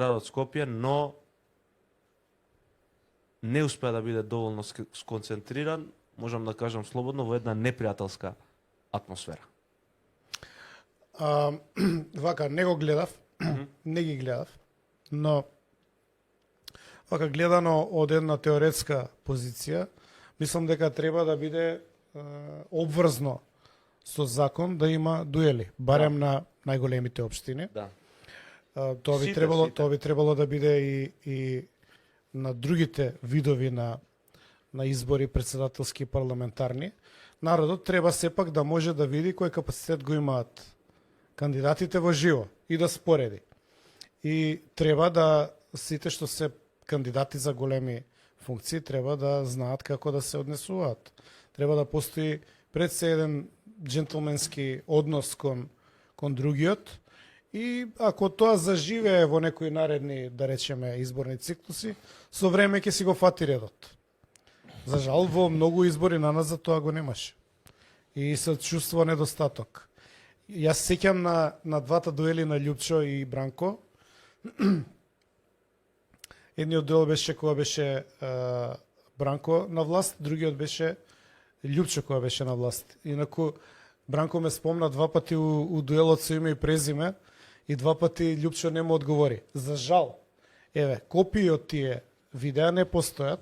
градот Скопје, но не успеа да биде доволно сконцентриран, можам да кажам слободно, во една непријателска атмосфера. Вака, не го гледав, не ги гледав, но вака гледано од една теоретска позиција, мислам дека треба да биде обврзно со закон да има дуели, барем на најголемите општини. Да. Тоа би требало да биде и на другите видови на избори председателски и парламентарни. Народот треба сепак да може да види кој капацитет го имаат кандидатите во живо и да спореди. И треба да сите што се кандидати за големи функции треба да знаат како да се однесуваат. Треба да постои пред се еден джентлменски однос кон другиот и ако тоа заживее во некои наредни, да речеме, изборни циклуси, со време ќе си го фати редот. За жал, во многу избори на нас за тоа го немаше. И се чувствува недостаток. Јас сеќам на двата дуели на Љупчо и Бранко. Едниот дуел беше кога беше Бранко на власт, другиот беше Љупчо кога беше на власт. Инаку Бранко ме спомна два пати у дуелот со име и презиме и два пати Љупчо не му одговори. За жал, еве, копии од тие видеа не постојат.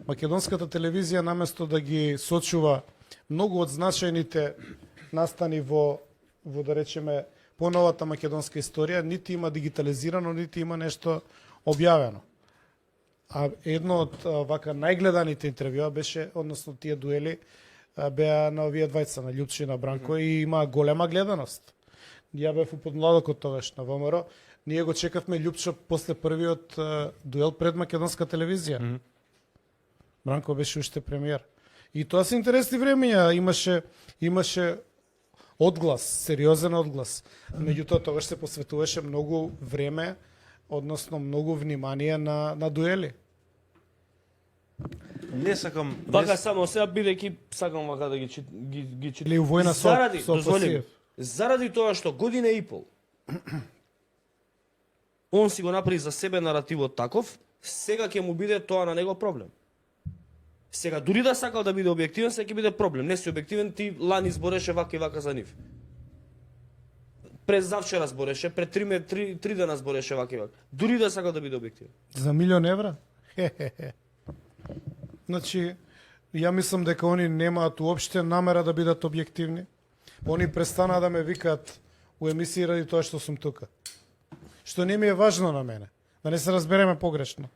Македонската телевизија наместо да ги сочува многу од значајните настани во да речеме поновата македонска историја, нити има дигитализирано, нити има нешто објавено. А едно од вака најгледаните интервјуа беше, односно тие дуели беа на овие двајца, на Љупчо и на Бранко, и има голема гледаност. Ја бев у подмладокот тогаш на ВМРО. Ние го чекавме Љупчо после првиот дуел пред македонска телевизија. Бранко беше уште премиер. И тоа се интересни времења, имаше одглас, сериозен одглас. Меѓутоа тогаш се посветуваше многу време, односно многу внимание на дуели. Не сакам... Вака само сега бидејќи сакам вака да ги читам. Или у војна со Пасиев. Заради тоа што година и пол он си го направи за себе наративот таков, сега ќе му биде тоа на него проблем. Сега дури да сакал да биде објективен, сега ќе биде проблем. Не си објективен, ти лани збореше вака и вака за нив. През завчера збореше, пред 3 дена збореше вака и вака. Дури да сакал да биде објективен. За 1.000.000 евра? Значи, ја мислам дека они немаат уопште намера да бидат објективни. Они престанаа да ме викаат у емисии ради тоа што сум тука. Што не ми е важно на мене. Да не се разбереме погрешно.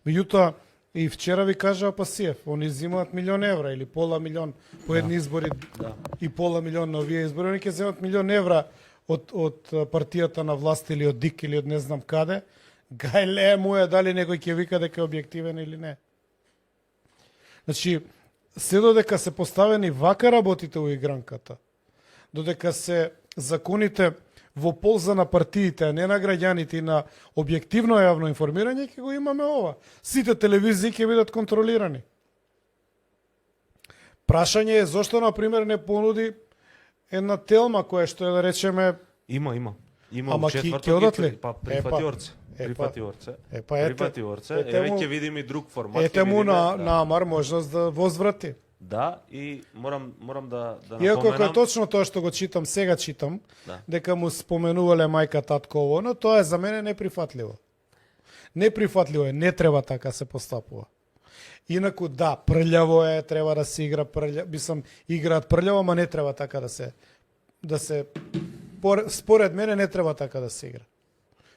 Меѓутоа, и вчера ви кажа Пасиев, они взимаат 1.000.000 евра или пола милион по едни избори и пола милион на овие избори. Они ќе земат 1.000.000 евра од партијата на власт или од ДИК или од не знам каде. Гајле моја, дали некој ќе вика дека е објективен или не. Значи, се додека се поставени вака работите у игранката, додека се законите во полза на партиите, а не на граѓаните и на објективно јавно информирање, ќе го имаме ова. Сите телевизии ќе бидат контролирани. Прашање е зошто, например, не понуди една Телма која што е, да речеме... Има. Ама ќе одат ли? Прифати Орце. Прифати Орце. Еве ќе видиме и друг формат. Ете му на Амар можност да возврати. Да, и морам да Иако напоменам... е точно тоа што го читам, сега читам, дека му споменувале мајка, татко ово, но тоа е за мене неприфатливо. Неприфатливо е, не треба така се постапува. Инаку да, прљаво е, треба да се игра прљаво, играат прљаво, ама не треба така да се според мене не треба така да се игра.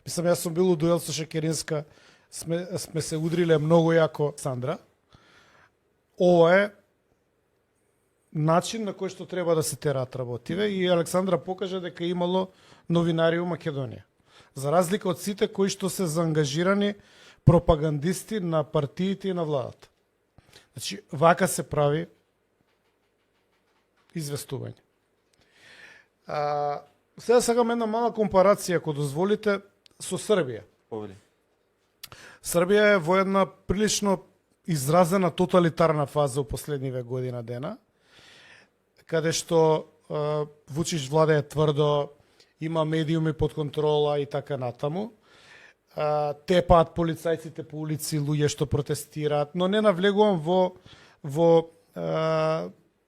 Јас сум бил у дуел со Шекеринска, сме се удриле многу јако Сандра. Ова е начин на кој што треба да се тераат работиве и Александра покажа дека имало новинари у Македонија. За разлика од сите кои што се заангажирани пропагандисти на партиите и на владата. Значи, вака се прави известување. Сега сакам една мала компарација, ако дозволите, со Србија. Повели. Србија е во една прилично изразена тоталитарна фаза у последниве година дена, каде што Вучич владее тврдо, има медиуми под контрола и така натаму. тепаат полицајците по улици, луѓе што протестираат, но не навлегувам во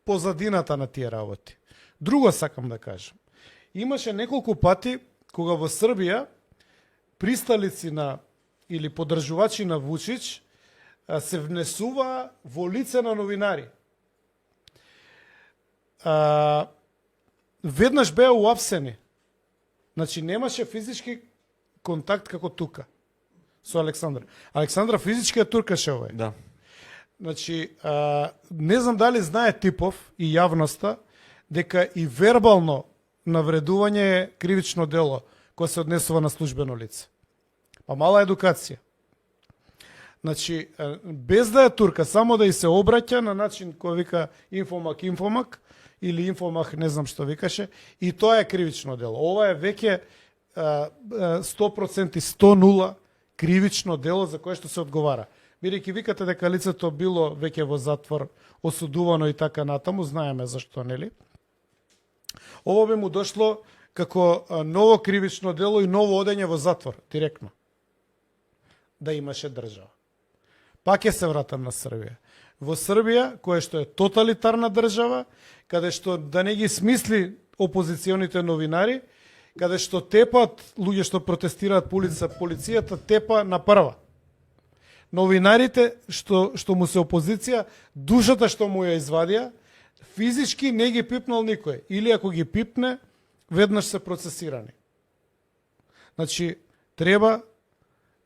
позадината на тие работи. Друго сакам да кажам. Имаше неколку пати кога во Србија присталици на или поддржувачи на Вучич се внесува во лице на новинари. Веднаш беа уапсени. Значи немаше физички контакт како тука со Александра. Александра физички ја туркаше овој. Да. Значи, не знам дали знае Типов и јавноста дека и вербално навредување е кривично дело кое се однесува на службено лице. Па мала едукација. Значи, без да е турка, само да и се обраќа на начин кој вика инфомак, или инфомах, не знам што викаше, и тоа е кривично дело. Ова е веќе 100%, 100-0 кривично дело за кое што се одговара. Бидејќи викате дека лицето било веќе во затвор, осудувано и така натаму, знаеме зашто, нели? Ово би му дошло како ново кривично дело и ново одење во затвор, директно. Да имаше држава. Пак ќе се вратам на Србија. Во Србија, која што е тоталитарна држава, каде што да не ги смисли опозиционите новинари, каде што тепат луѓе што протестираат по улица, полицијата тепа на прва. Новинарите што му се опозиција, душата што му ја извадија, физички не ги пипнал никој. Или ако ги пипне, веднаш се процесирани. Значи, треба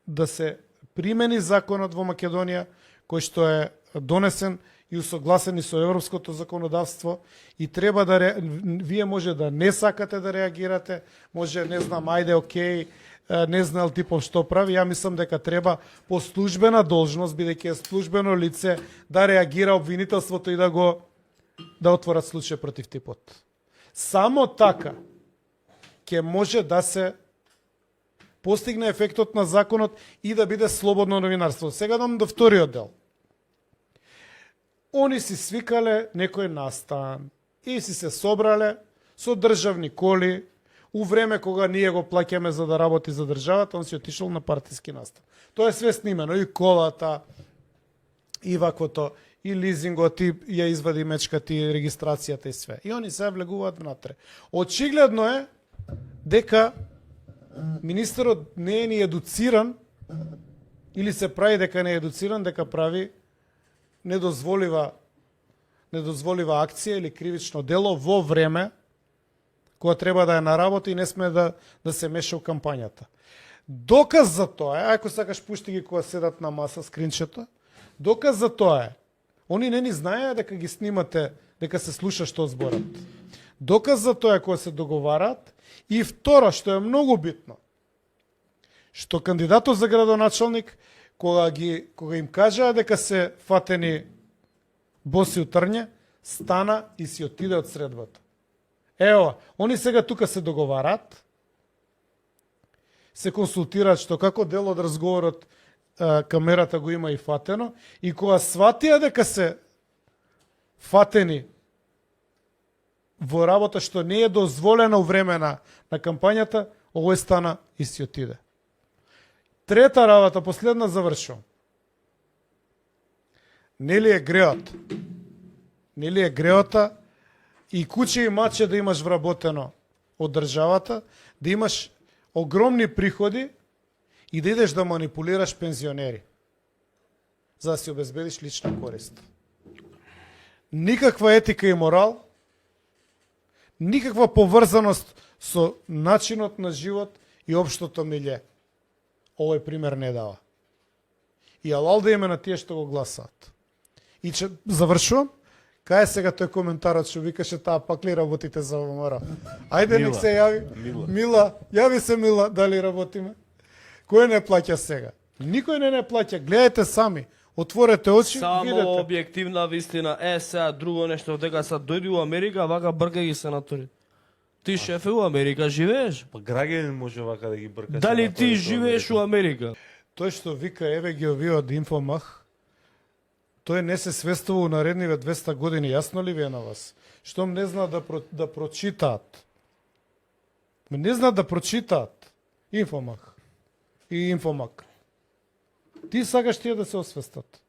да се примени законот во Македонија, кој што е донесен и усогласен со европското законодавство, и треба да вие може да не сакате да реагирате, може, не знам, ајде, окей, не знал Типов што прави, ја мислам дека треба по службена должност, бидејќи е службено лице, да реагира обвинителството и да отворат случај против Типот. Само така ќе може да се постигне ефектот на законот и да биде слободно новинарство. Сега дам до вториот дел. Они си свикале некој настан и си се собрале со државни коли. У време кога ние го плаќаме за да работи за државата, он си отишол на партиски настан. Тоа е све снимено, и колата, и ваквото, и лизингот, и ја извади мечката, и регистрацијата и све. И они се влегуваат внатре. Очигледно е дека министерот не е ни едуциран, или се прави дека не е едуциран, дека прави недозволива акција или кривично дело во време кога треба да е на работа и не сме да се меша у кампањата. Доказ за тоа е, ако сакаш пушти ги кога седат на маса скринчето, доказ за тоа е, они не ни знаеа дека ги снимате, дека се слуша што зборат. Доказ за тоа е кога се договарат, и второ, што е многу битно, што кандидатот за градоначалник, кога им кажаа дека се фатени боси у трње, стана и си отиде од средбата. Ево, они сега тука се договарат, се консултираат што како дел од разговорот камерата го има и фатено, и кога сватија дека се фатени во работа што не е дозволена у време на кампањата, овој стана и си отиде. Трета работа, последна завршувам. Нели е греот? Нели е греота и куче и маче да имаш вработено од државата, да имаш огромни приходи и да идеш да манипулираш пензионери, за да си обезбедиш лична корист. Никаква етика и морал, никаква поврзаност со начинот на живот и општото милје. Овој пример не дава. И алал да име на тие што го гласаат. И че завршувам, кај е сега тој коментарот што викаше таа пак ли работите за ВМРО? Ајде нек се јави. Мила, јави се Мила, дали работиме? Кој не плаќа сега? Никој не плаќа, гледајте сами. Отворете очи, видете. Само објективна вистина. Сега друго нешто, дека са дојди у Америка, вака брка ги сенатори. Ти шефе у Америка живееш? Па граѓанин може вака да ги брка. Дали ти живееш у Америка? Тој што вика еве ги овие од Инфомах, тој не се свестува у наредниве 200 години, јасно ли ви е на вас? Штом не знаат да прочитаат. Не знаат да прочитаат Инфомах. и Инфомак. Ти сакаш тие да се освестат.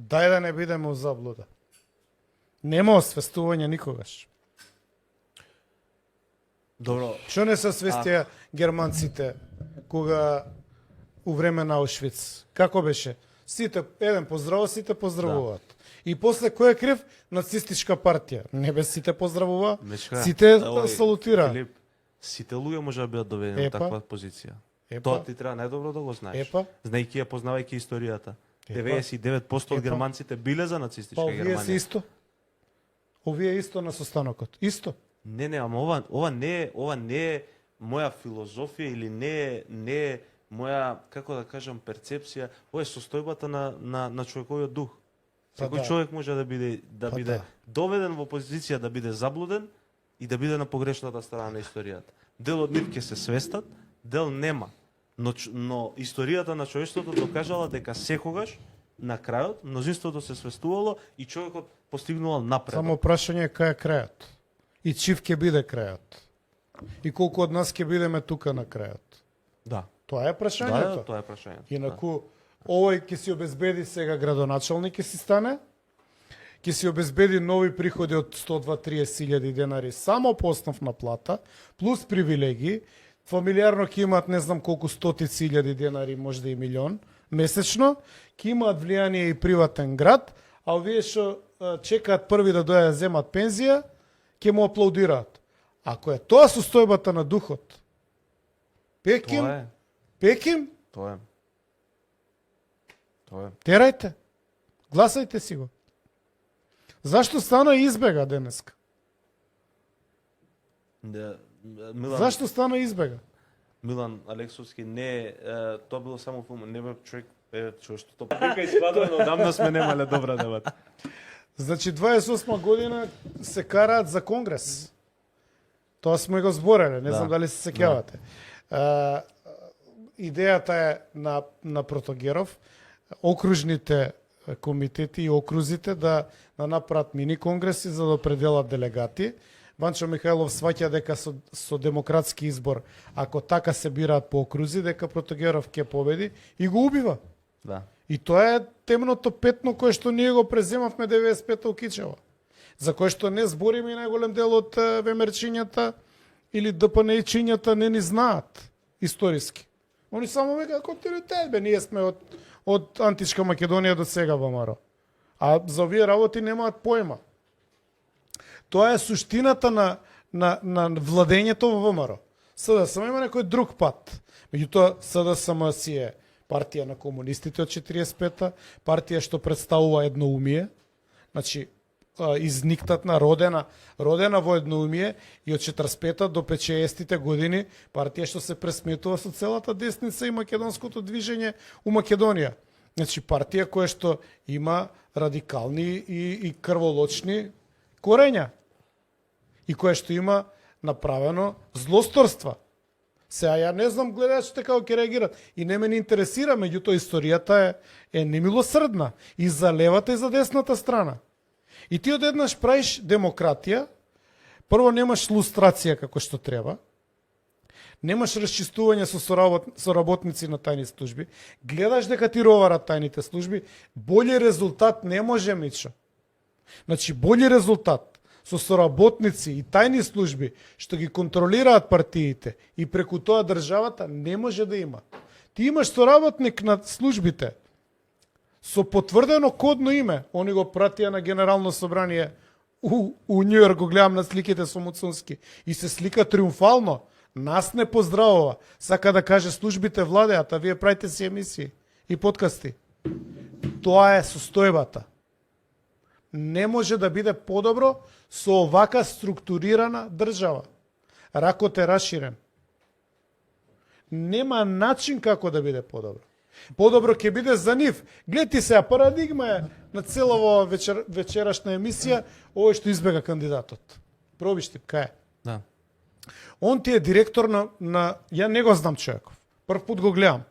Дај да не бидеме у заблуда. Нема освестување никогаш. Добро, Што не се освестија германците кога у време на Аушвиц? Како беше? Сите, еден поздрава, сите поздравуваат. И после кој е крив? Нацистичка партија. Не бе сите поздравува, Мечка, сите овој, салутира. Филип, сите луѓе може да бидат доведени Епа. во таква позиција. Епа. Тоа ти треба најдобро да го знаеш. Епа. Знаејќи ја, познавајќи историјата. Епа. 99% од Епа. германците биле за Па нацистичка овие Германија. се исто. Овие исто на состанокот. Исто. Не, ама ова не е моја филозофија или не е моја, како да кажам, перцепција. Ова е состојбата на човековиот дух. Па Секој да. човек може да биде Па биде да. доведен во позиција да биде заблуден и да биде на погрешната страна на историјата. Дел од нив ќе се свестат, дел нема. Но историјата на човештвото докажала дека секогаш на крајот мнозинството се свестувало и човекот постигнувал напред. Само прашање е кај е крајот. И чив ќе биде крајот. И колку од нас ќе бидеме тука на крајот. Да. Тоа е прашањето. Да, тоа е прашањето. Инаку, овој ќе си обезбеди сега градоначалник ќе си стане, ќе си обезбеди нови приходи од 102-30 денари само по основна плата, плюс привилегии, фамилиарно ќе имаат не знам колку стотици илјади денари, можда и милион, месечно, ќе имаат влијание и приватен град, а овие што чекаат први да дојдат земат пензија, ќе му аплаудираат. Ако е тоа состојбата на духот, пеким, Тоа е. пеким, Тоа е. Тоа е. терајте. Гласајте си го. Зашто стана избега денеска? Да, Милан, Зашто стана избега? Милан Алексовски не тоа било само филм, не бе човек што тоа прека испадува, но одамна сме немале добра дебата. Значи 28 година се караат за конгрес. Тоа сме го збореле, не Да. знам дали се сеќавате. Идејата е на Протогеров окружните комитети и окрузите да направат мини конгреси за да определат делегати. Ванчо Михајлов сваќа дека со демократски избор, ако така се бираат по окрузи, дека Протогеров ќе победи и го убива. Да. И тоа е темното петно кое што ние го преземавме 95-та у Кичева. За кое што не збориме и најголем дел од ВМРО-ќињата или ДПН-ќињата не ни знаат историски. Они само века континуитет, бе, ние сме од античка Македонија до сега ВМРО. А за овие работи немаат поема. Тоа е суштината на владењето во ВМРО. СДСМ има некој друг пат. Меѓутоа, СДСМ си е партија на комунистите од 45-та, партија што представува едноумие, значи изниктатна, родена во едноумие и од 45-та до 50-тите години партија што се пресметува со целата десница и македонското движење у Македонија. Значи партија која што има радикални и крволочни корења и која што има направено злосторства. Сега ја не знам гледачите како ќе реагират и не ме не интересира, меѓутоа историјата е немилосрдна и за левата и за десната страна. И ти одеднаш правиш демократија, прво немаш лустрација како што треба, немаш расчистување со соработници на тајни служби, гледаш дека ти роварат тајните служби, бољи резултат не може, Мичо. Значи, бољи резултат со соработници и тајни служби што ги контролираат партиите и преку тоа државата не може да има. Ти имаш соработник на службите со потврдено кодно име, они го пратија на Генерално собрание у Њујорк, го гледам на сликите со Муцунски и се слика триумфално. Нас не поздравува. Сака да каже службите владеат, а вие правите си емисии и подкасти. Тоа е состојбата. Не може да биде подобро со овака структурирана држава. Ракот е раширен. Нема начин како да биде подобро. Подобро ќе биде за нив. Гледи се, парадигма е на целова вечерашна емисија, овој што избега кандидатот. Пробишти, кај е? Да. Он ти е директор на... Ја не го знам човеков. Прв пут го гледам.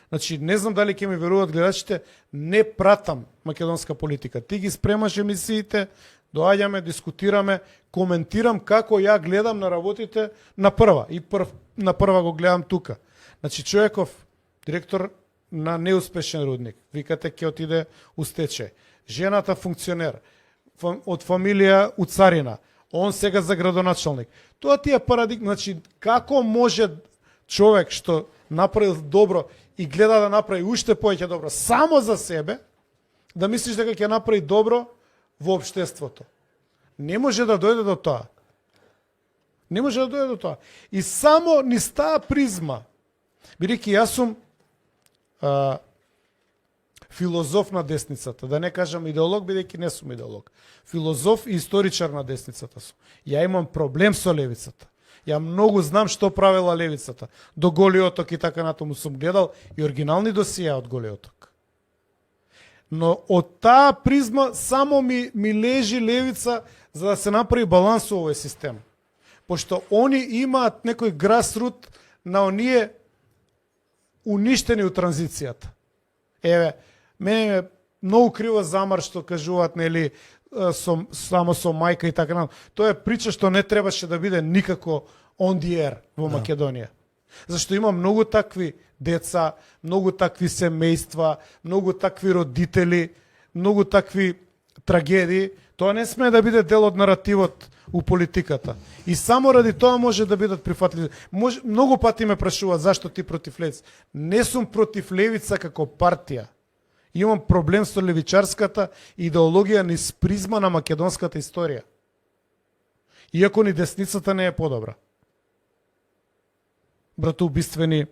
Значи, не знам дали ќе ми веруваат гледачите, не пратам македонска политика. Ти ги спремаш емисиите, доаѓаме, дискутираме, коментирам како ја гледам на работите на прва. И на прва го гледам тука. Значи човеков директор на неуспешен рудник, викате ќе отиде у стечај. Жената функционер, од фамилија у царина, он сега за градоначалник. Тоа ти е парадигма, значи како може човек што направил добро и гледа да направи уште повеќе добро само за себе, да мислиш дека ќе направи добро во општеството. Не може да дојде до тоа. Не може да дојде до тоа. И само низ таа призма, бидејќи јас сум филозоф на десницата, да не кажам идеолог, бидејќи не сум идеолог. Филозоф и историчар на десницата сум. Ја имам проблем со левицата. Ја многу знам што правила левицата. До Голиоток и така натаму сум гледал и оригинални досија од Голиоток. Но од таа призма само ми лежи левица за да се направи баланс во овој систем. Пошто они имаат некој грасрут на оние уништени у транзицијата. Еве, мене ме многу криво замар што кажуваат, нели, само со мајка и така натаму. Тоа е прича што не требаше да биде никако on the air во Македонија. Зашто има многу такви деца, многу такви семејства, многу такви родители, многу такви трагедии. Тоа не сме да биде дел од наративот у политиката. И само ради тоа може да бидат прифатливи. Многу пати ме прашуваат зашто ти против левица. Не сум против левица како партија. Имам проблем со левичарската идеологија низ призма на македонската историја. Иако ни десницата не е подобра. Братоубиствени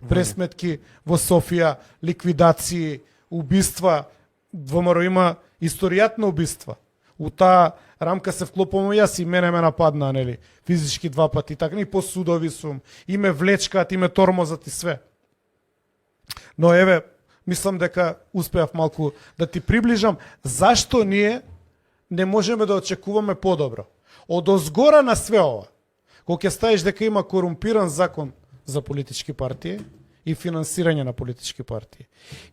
пресметки во Софија, ликвидации, убиства, ВМРО има историјатно убиства. У таа рамка се вклопувам јас и мене ме нападна, нели, физички 2 пати, така и по судови сум, и ме влечкаат, и ме тормозат и све. Но еве, мислам дека успеав малку да ти приближам зашто ние не можеме да очекуваме подобро. Од озгора на све ова, кога ќе ставиш дека има корумпиран закон за политички партии и финансирање на политички партии,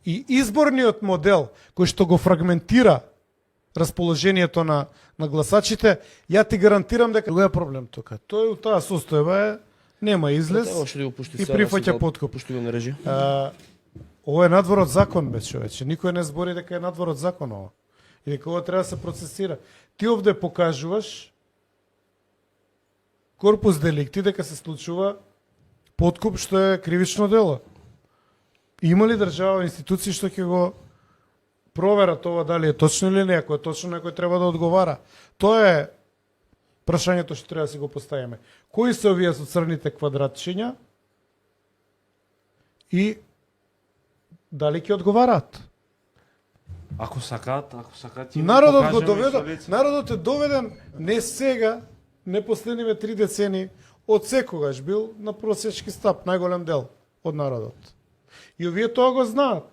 и изборниот модел кој што го фрагментира расположението на гласачите, ја ти гарантирам дека тоа е проблем тука. Тој у таа состојба нема излез и прифаќа подкуп. Ова е надвор од закон, бе, човече. Никој не збори дека е надвор од закон ова. И дека ова треба да се процесира. Ти овде покажуваш корпус деликти дека се случува подкуп што е кривично дело. Има ли држава институции што ќе го проверат ова дали е точно или не? Ако е точно, некој треба да одговара. Тоа е прашањето што треба да си го поставиме. Кои се овие со црните квадратчиња и дали ќе одговараат? Ако сакаат, народот го доведен, народот е доведен не сега, не последниве 3 децени, од секогаш бил на просечки стап, најголем дел од народот. И овие тоа го знаат.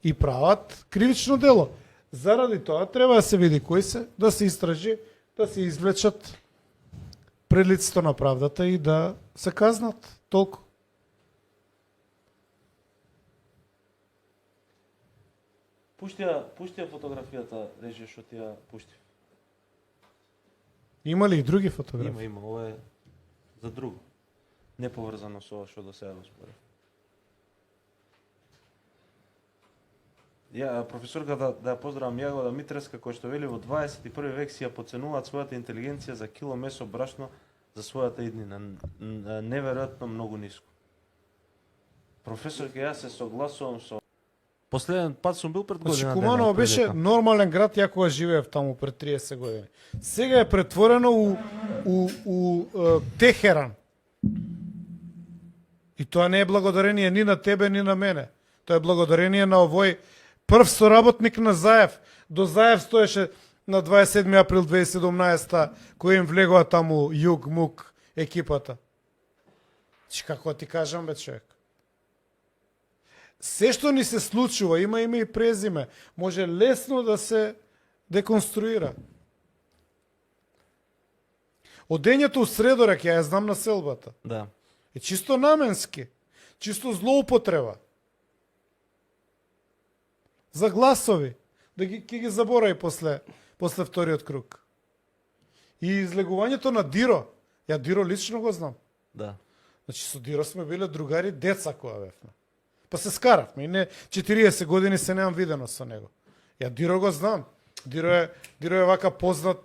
И прават кривично дело. Заради тоа треба да се види кои се, да се истражи, да се извлечат пред лицето на правдата и да се казнат. Толку. Пушти ја фотографијата, режи што ти ја пушти. Има ли и други фотографии? Има, ова е за друго. Не поврзано со ова што до сега го спорев. Ја, професорка, да ја поздравам Јагода Митреска, кој што вели во 21 век си ја поценуваат својата интелигенција за кило месо брашно за својата иднина. Неверојатно многу ниско. Професорка, јас се согласувам со... Последен пат сум бил пред година. Значи, Куманово беше нормален град, ја кога живеев таму пред 30 години. Сега е претворено у Техеран. И тоа не е благодарение ни на тебе, ни на мене. Тоа е благодарение на овој прв соработник на Заев. До Заев стоеше на 27 април 2017 кој им влегува таму Југ Мук екипата. Чи како ти кажам, бе, човек? Се што ни се случува, има име и презиме, може лесно да се деконструира. Одењето у Средорек, ја знам на селбата. Да. Е чисто наменски, чисто злоупотреба. За гласови, да ќе ги заборави после вториот круг. И излегувањето на Диро, ја Диро лично го знам. Да. Значи со Диро сме биле другари деца кога бевме. Па се скаравме и не 40 години се немам видено со него. Ја Диро го знам. Диро е вака позната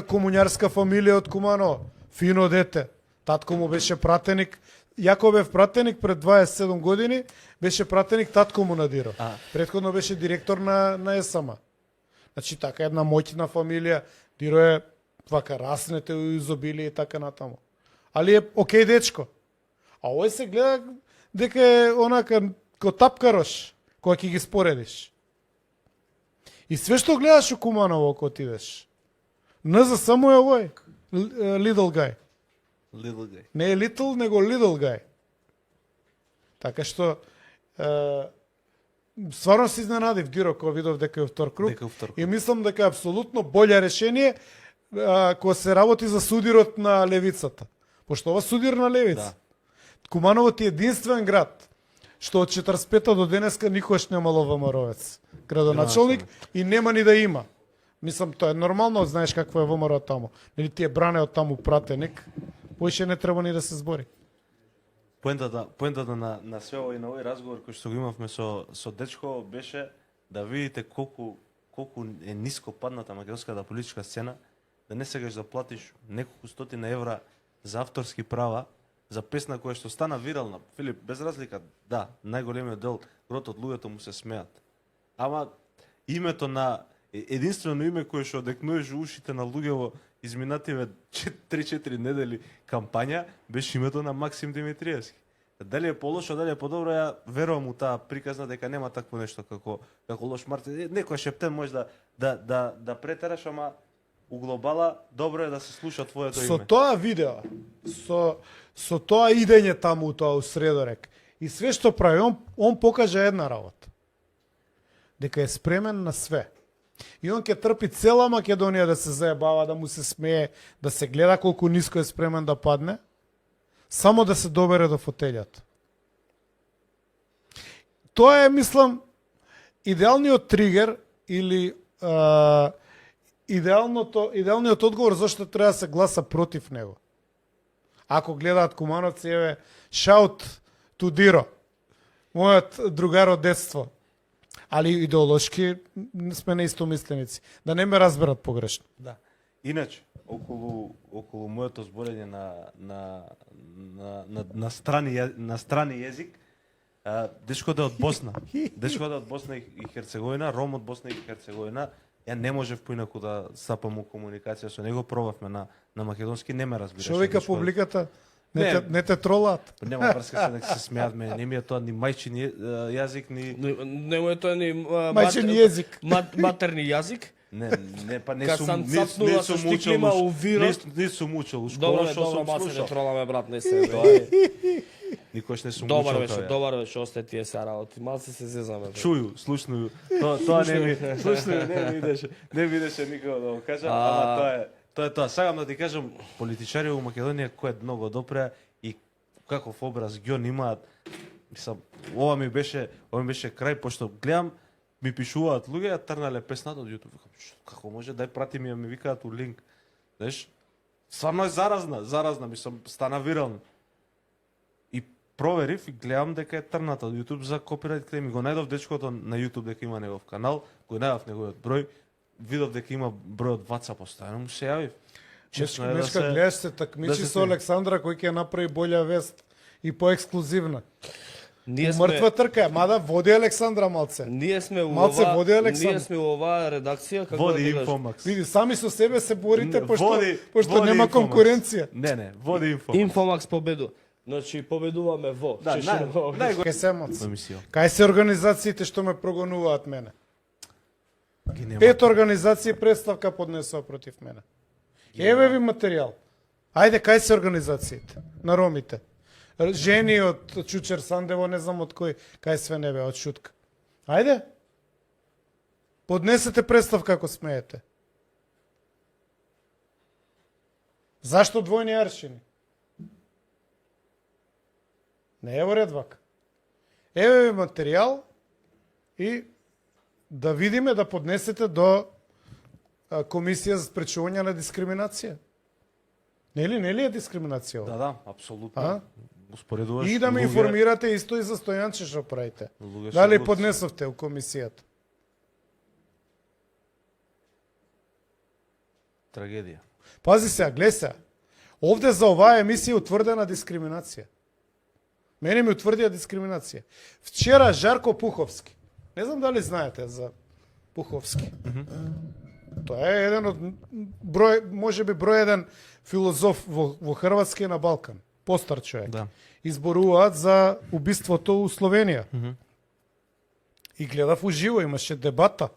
комуњарска фамилија од Куманово. Фино дете. Татко му беше пратеник. Јако бев пратеник пред 27 години, беше пратеник татко му на Диро. Претходно беше директор на ЕСАМ. Значи така една моќна фамилија. Диро е вака раснете у изобилие и така натаму. Али е окей дечко. А овој се гледа дека е онака ко тапкарош, кога ќе ги споредиш. И све што гледаш у Куманово кога отидеш, за само е овој, little guy. Little guy. Не е little, него little guy. Така што стварно се изненадив Диро кога видов дека е втор круг. И мислам дека е апсолутно боле решение кога се работи за судирот на левицата. Пошто ова судир на левица. Да. Куманово ти е единствен град што од 45-та до денеска никогаш немало ВМРО-вец градоначалник и нема ни да има. Мислам, тоа е нормално, знаеш какво е ВМРО таму. Нели ти е бране од таму пратеник, поише не треба ни да се збори. Поентата на све овој на овој разговор кој што го имавме со дечко беше да видите колку е ниско падната македонската политичка сцена, да не сегаш да платиш неколку стотина евра за авторски права за песна која што стана вирална. Филип, без разлика, да, најголемиот дел грот од луѓето му се смеат. Ама името на единствено име кое што одекнуваше ушите на луѓе во изминативе 3-4 недели кампања беше името на Максим Димитриевски. Дали е полошо, дали е подобро, ја верувам у таа приказна дека нема такво нешто како лош маркетинг. Некој шептен може да претераш, ама у глобала добро е да се слуша твоето име. Со тоа видео, со тоа идење таму тоа у Средорек и све што прави, он покажа една работа. Дека е спремен на све. И он ќе трпи цела Македонија да се заебава, да му се смее, да се гледа колку ниско е спремен да падне, само да се добере до фотелјата. Тоа е, мислам, идеалниот тригер или идеалниот одговор зашто треба да се гласа против него. Ако гледаат кумановци, еве, shout to Диро, мојот другар од детство. Али идеолошки сме неистомисленици. Да не ме разберат погрешно. Да. Иначе, околу моето зборење на страни јазик, дечкото е од Босна. Дечкото е од Босна и Херцеговина, Ром од Босна и Херцеговина. Ја не можев поинаку да сапам у комуникација со него, пробавме на македонски, не ме разбираше. Што вика публиката? Не те тролаат. Нема врска се дека се смеат мене, не ми е тоа ни мајчин јазик, ни... Не му е тоа ни... Мајчин јазик. Матерни јазик? Не, па не сум учел у школа, што сум слушал. Троламе, брат, не се. Никош не сум учел тоа. Добар беше, осте тие се работи. Малце се зезаме. Чују, слушнују. Тоа не видеше никога да го кажа, ама тоа е тоа. Сакам да ти кажам, политичари во Македонија кој е многу допре и каков образ ги имаат. Мислам, ова ми беше крај, пошто гледам, ми пишуваат луѓе, ја трнале песната од YouTube. Како може, дај прати ми, ми викаат у линк. Знаеш, стварно е заразна, мислам, стана вирална. И проверив и гледам дека е трната од YouTube за копирајт клейм. Го најдов дечкото на YouTube дека има негов канал, го најдов неговиот број, видов дека има број од WhatsApp, постојано му се јавив. Днеска гледаш се такмичи со Александра кој ќе направи болја вест и поексклузивна. Мртва трка, мада води Александра малце. Ние сме во оваа редакција како води Инфомакс. Види, сами со себе се борите пошто нема конкуренција. Не, води Инфомакс. Инфомакс победу. Значи победуваме во. Кај се моц. Кај се организациите што ме прогонуваат мене? 5 организации представка поднесоа против мене. Еве ви материјал. Ајде, кај се организациите? На ромите. Жени од Чучер Сандево, не знам од кој, кај све не бе, од Шутка. Ајде. Поднесете представка ако смеете. Зашто двојни аршини? Не е во ред вака. Еве ви материјал и да видиме да поднесете до Комисија за спречување на дискриминација. Нели е дискриминација ова? Да, апсолутно. А? Успоредуваш И да ме луѓе- информирате исто и за Стојанче што правите. луѓе со Дали луѓе. поднесовте у комисијата? Трагедија. Пази се, гледа се. Овде за оваа емисија е утврдена дискриминација. Мене ми утврдија дискриминација. Вчера Жарко Пуховски. Не знам дали знаете за Пуховски. Тоа е еден од можеби број еден филозоф во Хрватска и на Балкан. Постар човек. Да. Изборуваат за убиството у Словенија. И гледав уживо, имаше дебата.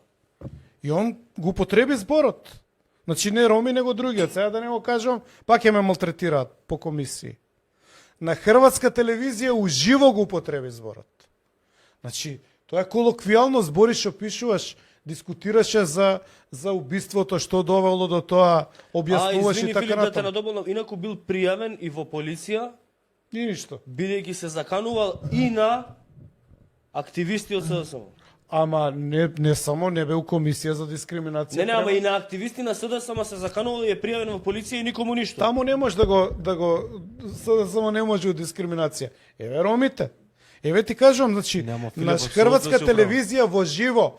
И он го употреби зборот. Значи не роми, него другиот. Сега да не го кажам, пак ќе ме малтретираат по комисии. На хрватска телевизија уживо го употреби зборот. Значи, тоа е колоквијално збориш, опишуваш, дискутираше за убиството, што довело до тоа, објаснуваш и извини, така Филип, да те натаму. надополнам, инаку бил пријавен и во полиција, И ништо. бидејќи се заканувал и на активисти од СДСМ. Ама не само не бе у комисија за дискриминација. Не, ама и на активисти на СДСМ се заканувал и е пријавен во полиција и никому ништо. Таму не може да го само не може у дискриминација. Еве ромите. Еве ти кажувам, значи, Нема, Филип, на апсолутно хрватска си управо. телевизија во живо,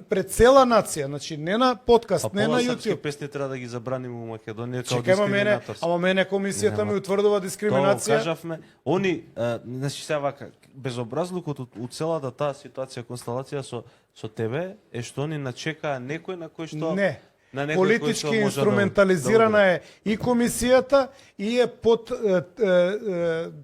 пред цела нација, значи не на подкаст, не на пола српски YouTube. песни треба да ги забраниме у Македонија као Чекај, дискриминаторски. ама мене комисијата ми утврдува Тоа дискриминација. кажавме. Они, значи сега вака, безобразлукот у целата таа ситуација, констелација со тебе е што они начекаа некој на кој што Не. на некој кој Политички што може инструментализирана е и комисијата и е под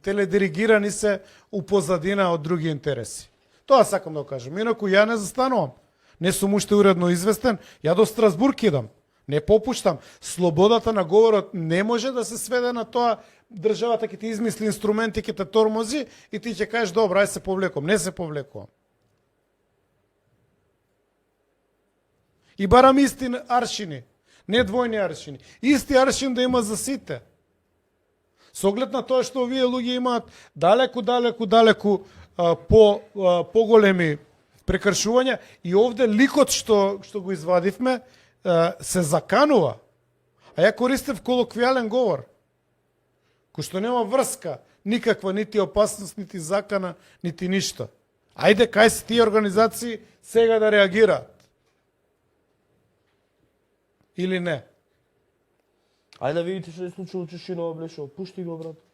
теледиригирани се у позадина од други интереси. Тоа сакам да го кажам. Инаку ја не застанувам. Не сум уште уредно известен. Ја до Страсбург идам. Не попуштам. Слободата на говорот не може да се сведе на тоа државата ќе ти измисли инструменти, ќе те тормози и ти ќе кажеш добро, ај се повлекувам. Не се повлекувам. И барам исти аршини, не двојни аршини. Исти аршин да има за сите. Со оглед на тоа што овие луѓе имаат далеку поголеми прекршувања и овде ликот што го извадивме се заканува. А ја користев колоквијален говор, кој што нема врска никаква, нити опасност, нити закана, нити ништо. Ајде, кај се тие организации сега да реагираат? Или не? Ајде да видите што се случило Чешинова блешо. Пушти го, брат.